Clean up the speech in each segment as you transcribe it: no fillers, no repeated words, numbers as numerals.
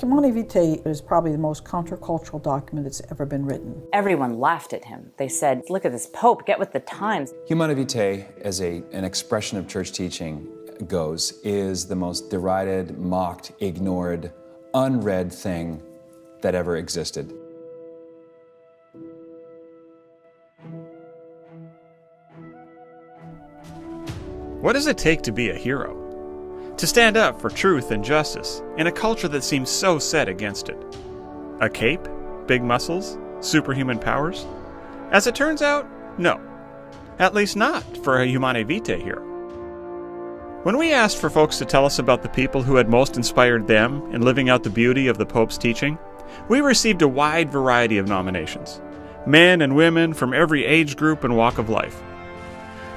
Humanae Vitae is probably the most countercultural document that's ever been written. Everyone laughed at him. They said, look at this Pope, get with the times. Humanae Vitae, as an expression of church teaching goes, is the most derided, mocked, ignored, unread thing that ever existed. What does it take to be a hero? To stand up for truth and justice in a culture that seems so set against it? A cape? Big muscles? Superhuman powers? As it turns out, no. At least not for a Humanae Vitae hero. When we asked for folks to tell us about the people who had most inspired them in living out the beauty of the Pope's teaching, we received a wide variety of nominations. Men and women from every age group and walk of life.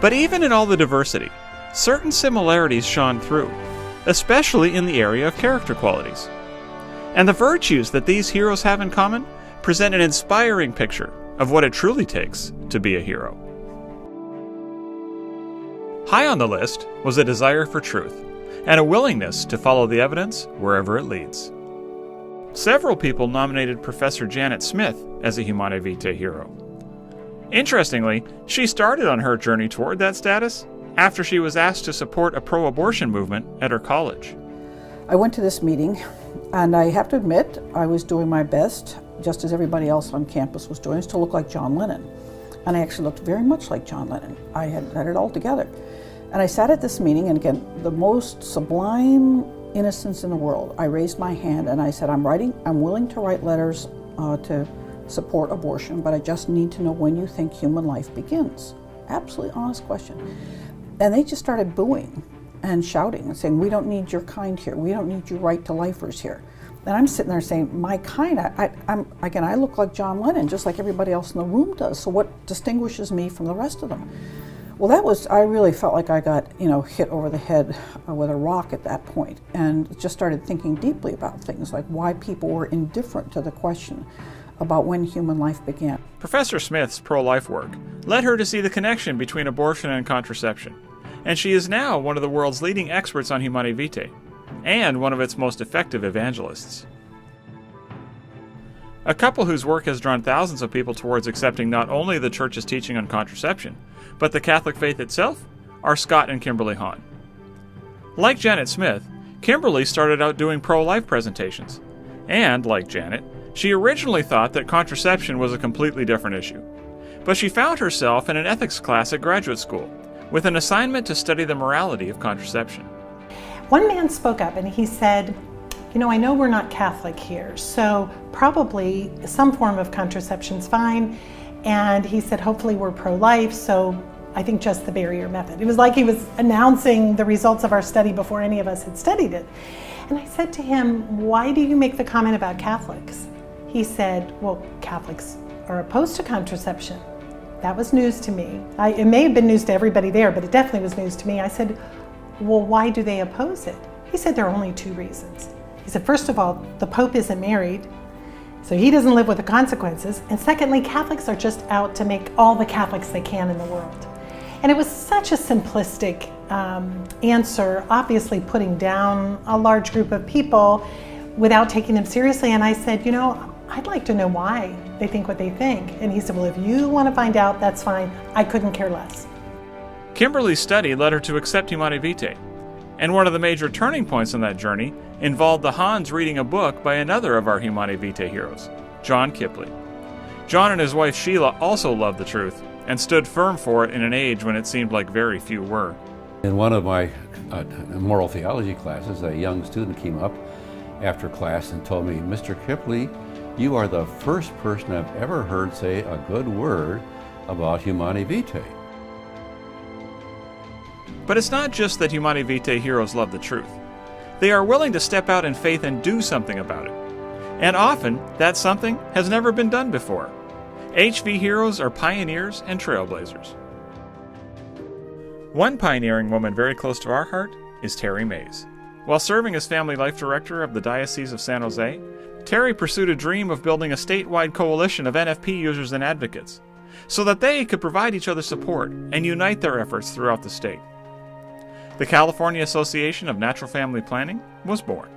But even in all the diversity, certain similarities shone through, especially in the area of character qualities. And the virtues that these heroes have in common present an inspiring picture of what it truly takes to be a hero. High on the list was a desire for truth and a willingness to follow the evidence wherever it leads. Several people nominated Professor Janet Smith as a Humanae Vitae hero. Interestingly, she started on her journey toward that status after she was asked to support a pro-abortion movement at her college. I went to this meeting, and I have to admit, I was doing my best, just as everybody else on campus was doing, to look like John Lennon. And I actually looked very much like John Lennon. I had it all together. And I sat at this meeting, and again, the most sublime innocence in the world. I raised my hand and I said, I'm willing to write letters to support abortion, but I just need to know when you think human life begins. Absolutely honest question. And they just started booing and shouting and saying, we don't need your kind here. We don't need you right to lifers here. And I'm sitting there saying, my kind, I look like John Lennon, just like everybody else in the room does. So what distinguishes me from the rest of them? Well, I really felt like I got, hit over the head with a rock at that point, and just started thinking deeply about things like why people were indifferent to the question about when human life began. Professor Smith's pro-life work led her to see the connection between abortion and contraception, and she is now one of the world's leading experts on Humanae Vitae, and one of its most effective evangelists. A couple whose work has drawn thousands of people towards accepting not only the Church's teaching on contraception, but the Catholic faith itself, are Scott and Kimberly Hahn. Like Janet Smith, Kimberly started out doing pro-life presentations, and, like Janet, she originally thought that contraception was a completely different issue. But she found herself in an ethics class at graduate school, with an assignment to study the morality of contraception. One man spoke up and he said, I know we're not Catholic here, so probably some form of contraception's fine. And he said, hopefully we're pro-life, so I think just the barrier method. It was like he was announcing the results of our study before any of us had studied it. And I said to him, why do you make the comment about Catholics? He said, well, Catholics are opposed to contraception. That was news to me. It may have been news to everybody there, but it definitely was news to me. I said, well, why do they oppose it? He said there are only two reasons. He said, first of all, the Pope isn't married, so he doesn't live with the consequences. And secondly, Catholics are just out to make all the Catholics they can in the world. And it was such a simplistic answer, obviously putting down a large group of people without taking them seriously. And I said, I'd like to know why they think what they think. And he said, well, if you want to find out, that's fine. I couldn't care less. Kimberly's study led her to accept Humanae Vitae, and one of the major turning points on that journey involved the Hahns reading a book by another of our Humanae Vitae heroes, John KIPPLEY. John and his wife SHEILA also loved the truth and stood firm for it in an age when it seemed like very few were. In one of my moral theology classes, a young student came up after class and told me, Mr. KIPPLEY, you are the first person I've ever heard say a good word about Humanae Vitae. But it's not just that Humanae Vitae heroes love the truth. They are willing to step out in faith and do something about it. And often, that something has never been done before. HV heroes are pioneers and trailblazers. One pioneering woman very close to our heart is Terry Mays. While serving as Family Life Director of the Diocese of San Jose, Terry pursued a dream of building a statewide coalition of NFP users and advocates, so that they could provide each other support and unite their efforts throughout the state. The California Association of Natural Family Planning was born.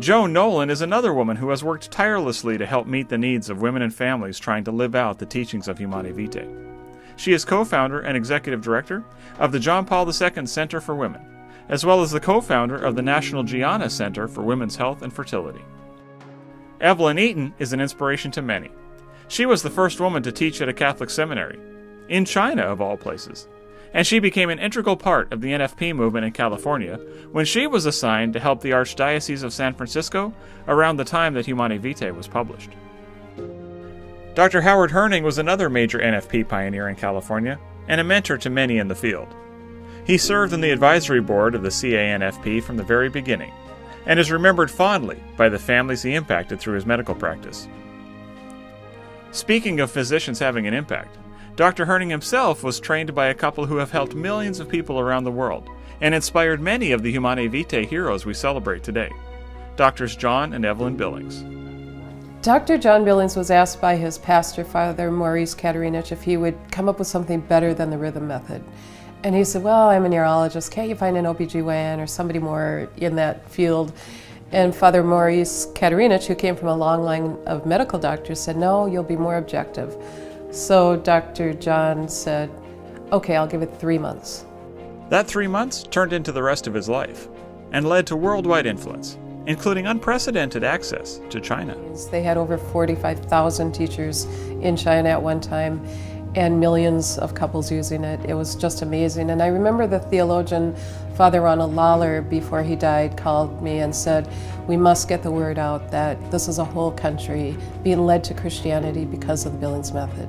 Jo Nolan is another woman who has worked tirelessly to help meet the needs of women and families trying to live out the teachings of Humanae Vitae. She is co-founder and executive director of the John Paul II Center for Women, as well as the co-founder of the National Gianna Center for Women's Health and Fertility. Evelyn Eaton is an inspiration to many. She was the first woman to teach at a Catholic seminary, in China of all places, and she became an integral part of the NFP movement in California when she was assigned to help the Archdiocese of San Francisco around the time that Humanae Vitae was published. Dr. Howard Herning was another major NFP pioneer in California and a mentor to many in the field. He served on the advisory board of the CANFP from the very beginning and is remembered fondly by the families he impacted through his medical practice. Speaking of physicians having an impact, Dr. Herning himself was trained by a couple who have helped millions of people around the world and inspired many of the Humanae Vitae heroes we celebrate today, Drs. John and Evelyn Billings. Dr. John Billings was asked by his pastor, Father Maurice Katerinich, if he would come up with something better than the rhythm method. And he said, well, I'm a neurologist, can't you find an OBGYN or somebody more in that field? And Father Maurice Katerinich, who came from a long line of medical doctors, said, no, you'll be more objective. So Dr. John said, okay, I'll give it 3 months. That 3 months turned into the rest of his life and led to worldwide influence, including unprecedented access to China. They had over 45,000 teachers in China at one time and millions of couples using it. It was just amazing. And I remember the theologian, Father Ronald Lawler, before he died, called me and said, we must get the word out that this is a whole country being led to Christianity because of the Billings method.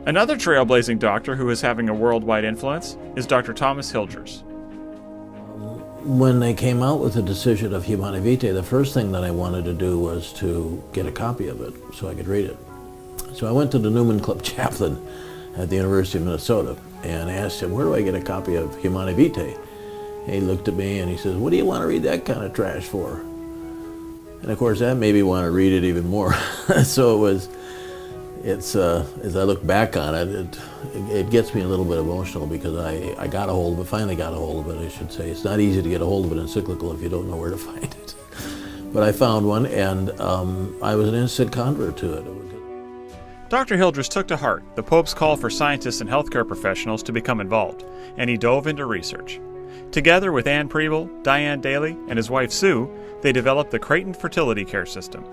Another trailblazing doctor who is having a worldwide influence is Dr. Thomas Hilgers. When they came out with the decision of Humanae Vitae, the first thing that I wanted to do was to get a copy of it so I could read it. So I went to the Newman Club chaplain at the University of Minnesota and asked him, where do I get a copy of Humanae Vitae? And he looked at me and he says, what do you want to read that kind of trash for? And of course that made me want to read it even more. So as I look back on it, it gets me a little bit emotional because I got a hold of it, finally got a hold of it, I should say. It's not easy to get a hold of an encyclical if you don't know where to find it. But I found one, and I was an instant convert to it. Dr. Hildress took to heart the Pope's call for scientists and healthcare professionals to become involved, and he dove into research. Together with Ann Preble, Diane Daly, and his wife Sue, they developed the Creighton Fertility Care System.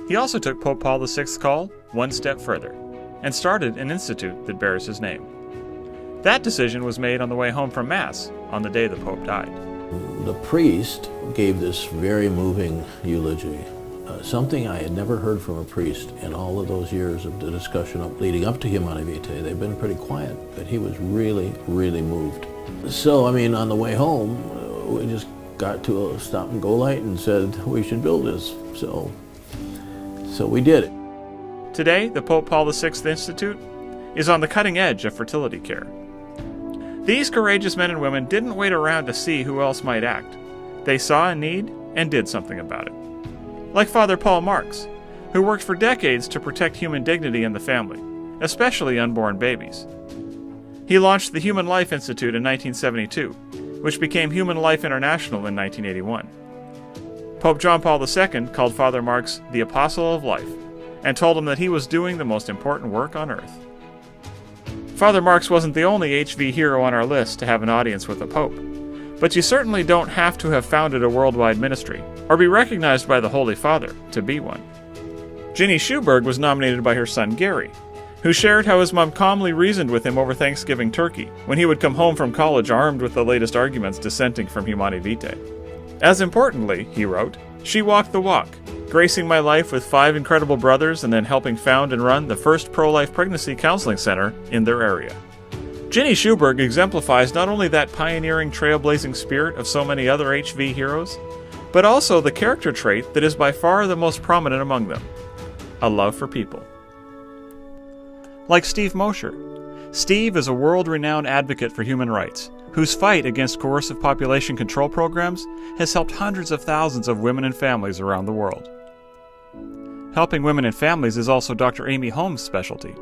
He also took Pope Paul VI's call one step further and started an institute that bears his name. That decision was made on the way home from Mass on the day the Pope died. The priest gave this very moving eulogy, something I had never heard from a priest in all of those years of the discussion leading up to Humanae Vitae. They've been pretty quiet, but he was really, really moved. So, I mean, on the way home, we just got to a stop and go light and said we should build this. So we did it. Today, the Pope Paul VI Institute is on the cutting edge of fertility care. These courageous men and women didn't wait around to see who else might act. They saw a need and did something about it. Like Father Paul Marks, who worked for decades to protect human dignity in the family, especially unborn babies. He launched the Human Life Institute in 1972, which became Human Life International in 1981. Pope John Paul II called Father Marks the Apostle of Life and told him that he was doing the most important work on earth. Father Marks wasn't the only HV hero on our list to have an audience with the Pope, but you certainly don't have to have founded a worldwide ministry or be recognized by the Holy Father to be one. Ginny SCHUBERG was nominated by her son Gary, who shared how his mom calmly reasoned with him over Thanksgiving turkey when he would come home from college armed with the latest arguments dissenting from Humanae Vitae. As importantly, he wrote, she walked the walk, gracing my life with 5 incredible brothers and then helping found and run the first pro-life pregnancy counseling center in their area. Ginny SCHUBERG exemplifies not only that pioneering, trailblazing spirit of so many other HV heroes, but also the character trait that is by far the most prominent among them, a love for people. Like Steve Mosher, Steve is a world-renowned advocate for human rights, whose fight against coercive population control programs has helped hundreds of thousands of women and families around the world. Helping women and families is also Dr. AMIE Holmes' specialty.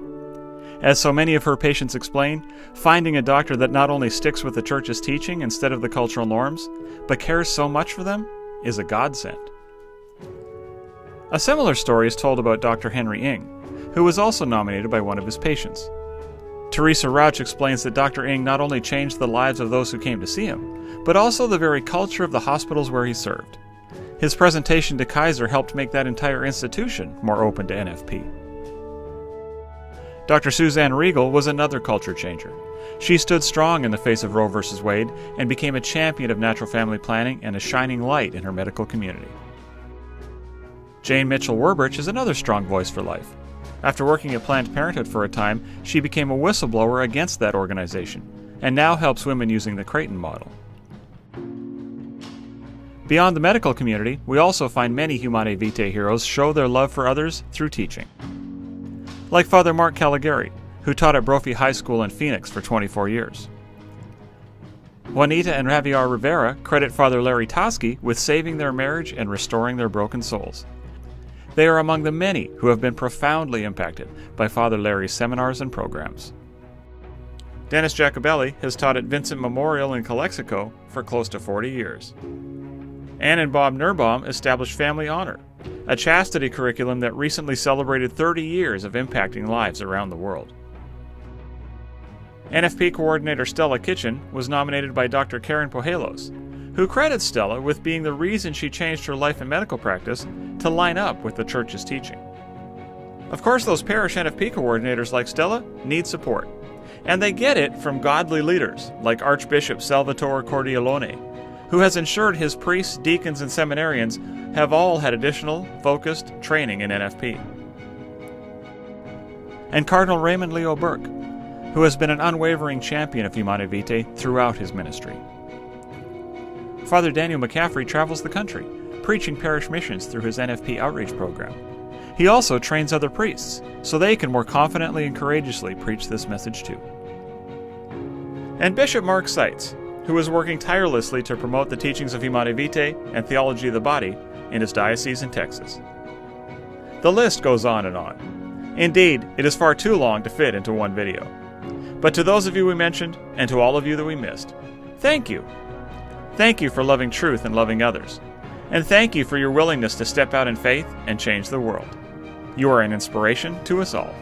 As so many of her patients explain, finding a doctor that not only sticks with the Church's teaching instead of the cultural norms, but cares so much for them, is a godsend. A similar story is told about Dr. Henry Ng, who was also nominated by one of his patients. Teresa Rauch explains that Dr. Ng not only changed the lives of those who came to see him, but also the very culture of the hospitals where he served. His presentation to Kaiser helped make that entire institution more open to NFP. Dr. Suzanne Riegel was another culture changer. She stood strong in the face of Roe v. Wade and became a champion of natural family planning and a shining light in her medical community. Jane Mitchell Werbridge is another strong voice for life. After working at Planned Parenthood for a time, she became a whistleblower against that organization, and now helps women using the Creighton model. Beyond the medical community, we also find many Humanae Vitae heroes show their love for others through teaching. Like Father Mark Caligari, who taught at Brophy High School in Phoenix for 24 years. Juanita and Javier Rivera credit Father Larry Toski with saving their marriage and restoring their broken souls. They are among the many who have been profoundly impacted by Father Larry's seminars and programs. Dennis Jacobelli has taught at Vincent Memorial in Calexico for close to 40 years. Ann and Bob Nurbaum established Family Honor, a chastity curriculum that recently celebrated 30 years of impacting lives around the world. NFP coordinator Stella Kitchen was nominated by Dr. Karen Pohelos, who credits Stella with being the reason she changed her life and medical practice to line up with the Church's teaching. Of course, those parish NFP coordinators like Stella need support, and they get it from godly leaders like Archbishop Salvatore Cordileone, who has ensured his priests, deacons, and seminarians have all had additional, focused training in NFP. And Cardinal Raymond Leo Burke, who has been an unwavering champion of Humanae Vitae throughout his ministry. Father Daniel McCaffrey travels the country, preaching parish missions through his NFP outreach program. He also trains other priests, so they can more confidently and courageously preach this message too. And Bishop Mark SEITZ, who is working tirelessly to promote the teachings of Humanae Vitae and theology of the body in his diocese in Texas. The list goes on and on. Indeed, it is far too long to fit into one video. But to those of you we mentioned, and to all of you that we missed, thank you. Thank you for loving truth and loving others. And thank you for your willingness to step out in faith and change the world. You are an inspiration to us all.